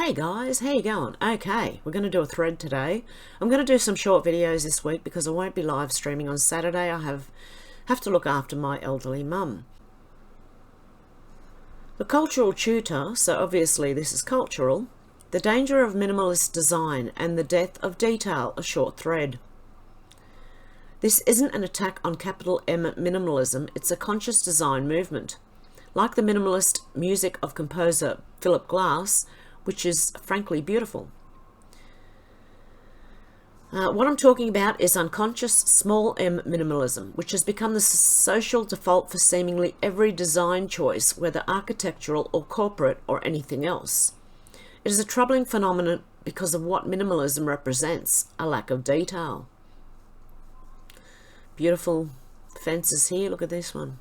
Hey guys, how you going? Okay, we're going to do a thread today. I'm going to do some short videos this week because I won't be live streaming on Saturday. I have to look after my elderly mum. The cultural tutor, so obviously this is cultural, the danger of minimalist design and the death of detail, a short thread. This isn't an attack on capital M minimalism, it's a conscious design movement. Like the minimalist music of composer Philip Glass, which is frankly beautiful. What I'm talking about is unconscious small m minimalism, which has become the social default for seemingly every design choice, whether architectural or corporate or anything else. It is a troubling phenomenon because of what minimalism represents, a lack of detail. Beautiful fences here, look at this one.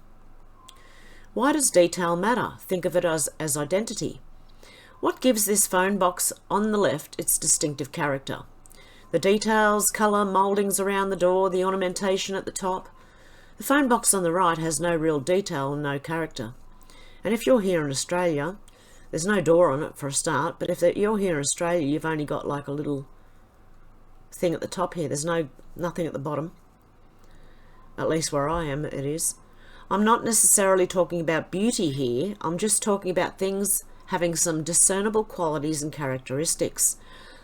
Why does detail matter? Think of it as identity. What gives this phone box on the left its distinctive character? The details, colour, mouldings around the door, the ornamentation at the top. The phone box on the right has no real detail and no character. And if you're here in Australia, there's no door on it for a start, but if you're here in Australia, you've only got like a little thing at the top here. There's nothing at the bottom. At least where I am, it is. I'm not necessarily talking about beauty here. I'm just talking about things having some discernible qualities and characteristics.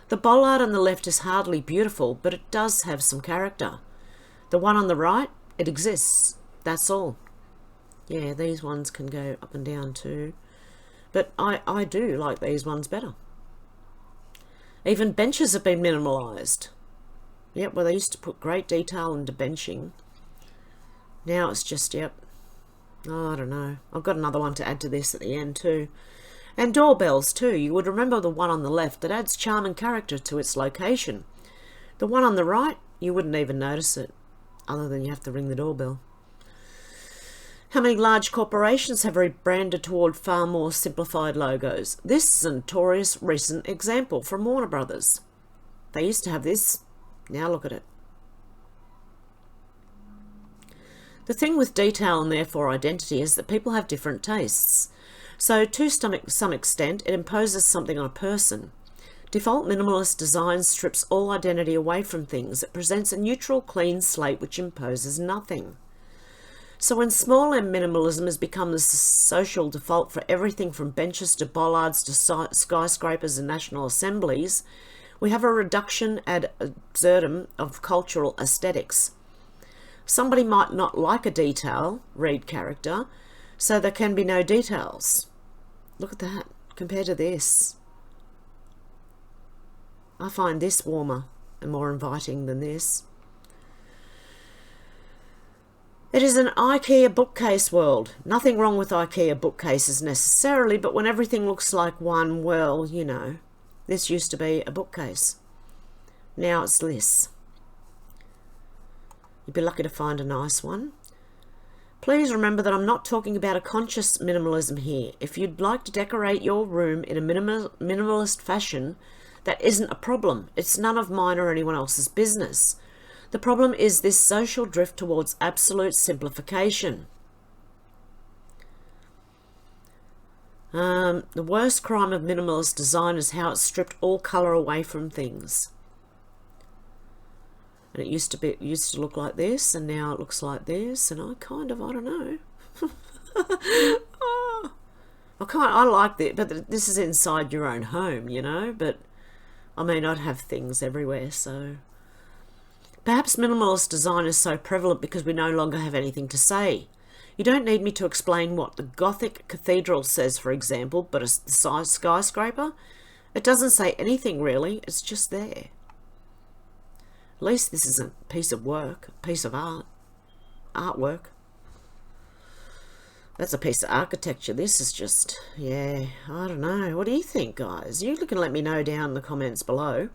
The bollard on the left is hardly beautiful, but it does have some character. The one on the right, it exists. That's all. Yeah, these ones can go up and down too. But I do like these ones better. Even benches have been minimalised. Yep, well they used to put great detail into benching. Now it's just, yep. Oh, I don't know. I've got another one to add to this at the end too. And doorbells too. You would remember the one on the left that adds charm and character to its location. The one on the right, you wouldn't even notice it, other than you have to ring the doorbell. How many large corporations have rebranded toward far more simplified logos? This is a notorious recent example from Warner Brothers. They used to have this. Now look at it. The thing with detail and therefore identity is that people have different tastes. So to some extent, it imposes something on a person. Default minimalist design strips all identity away from things. It presents a neutral, clean slate which imposes nothing. So when small m minimalism has become the social default for everything from benches to bollards to skyscrapers and national assemblies, we have a reduction ad absurdum of cultural aesthetics. Somebody might not like a detail, read character, so there can be no details. Look at that, compared to this. I find this warmer and more inviting than this. It is an IKEA bookcase world. Nothing wrong with IKEA bookcases necessarily, but when everything looks like one, well, you know, this used to be a bookcase. Now it's this. You'd be lucky to find a nice one. Please remember that I'm not talking about a conscious minimalism here. If you'd like to decorate your room in a minimalist fashion, that isn't a problem. It's none of mine or anyone else's business. The problem is this social drift towards absolute simplification. The worst crime of minimalist design is how it's stripped all colour away from things. And it used to look like this, and now it looks like this, and I don't know. I like that, but this is inside your own home, you know, but I mean, I'd have things everywhere, so. Perhaps minimalist design is so prevalent because we no longer have anything to say. You don't need me to explain what the Gothic cathedral says, for example, but a skyscraper? It doesn't say anything really, it's just there. At least this is a piece of work, a piece of artwork. That's a piece of architecture. This is just, yeah, I don't know. What do you think, guys? You can let me know down in the comments below.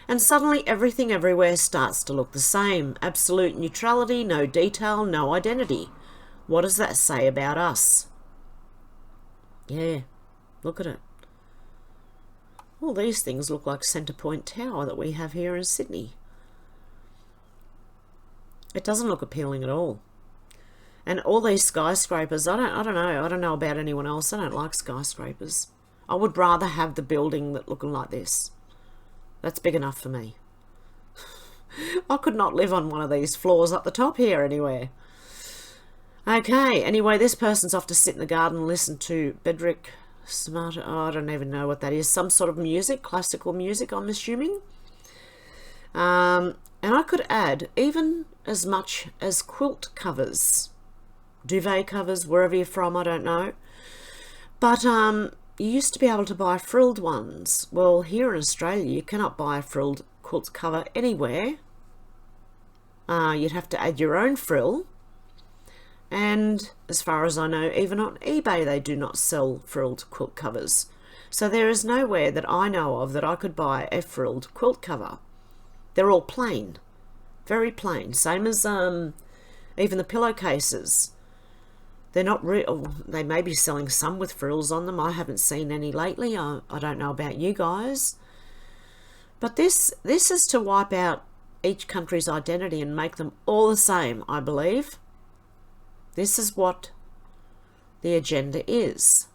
And suddenly everything everywhere starts to look the same. Absolute neutrality, no detail, no identity. What does that say about us? Yeah, look at it. All these things look like Centre Point Tower that we have here in Sydney. It doesn't look appealing at all. And all these skyscrapers, I don't know about anyone else. I don't like skyscrapers. I would rather have the building that looking like this. That's big enough for me. I could not live on one of these floors up the top here anywhere. Okay, anyway, this person's off to sit in the garden and listen to Bedrick Smart. Oh, I don't even know what that is. Some sort of music, classical music, I'm assuming. And I could add even as much as quilt covers, duvet covers, wherever you're from, I don't know. But you used to be able to buy frilled ones. Well, here in Australia, you cannot buy a frilled quilt cover anywhere. You'd have to add your own frill. And as far as I know, even on eBay they do not sell frilled quilt covers. So there is nowhere that I know of that I could buy a frilled quilt cover. They're all plain, very plain. Same as even the pillowcases. They're not real. They may be selling some with frills on them. I haven't seen any lately. I don't know about you guys. But this is to wipe out each country's identity and make them all the same, I believe. This is what the agenda is.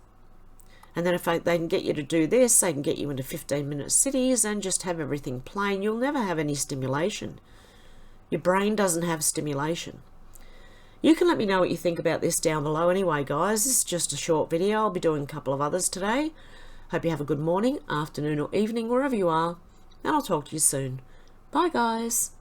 And then if they can get you to do this, they can get you into 15-minute cities and just have everything plain. You'll never have any stimulation. Your brain doesn't have stimulation. You can let me know what you think about this down below anyway, guys. This is just a short video. I'll be doing a couple of others today. Hope you have a good morning, afternoon or evening, wherever you are. And I'll talk to you soon. Bye, guys.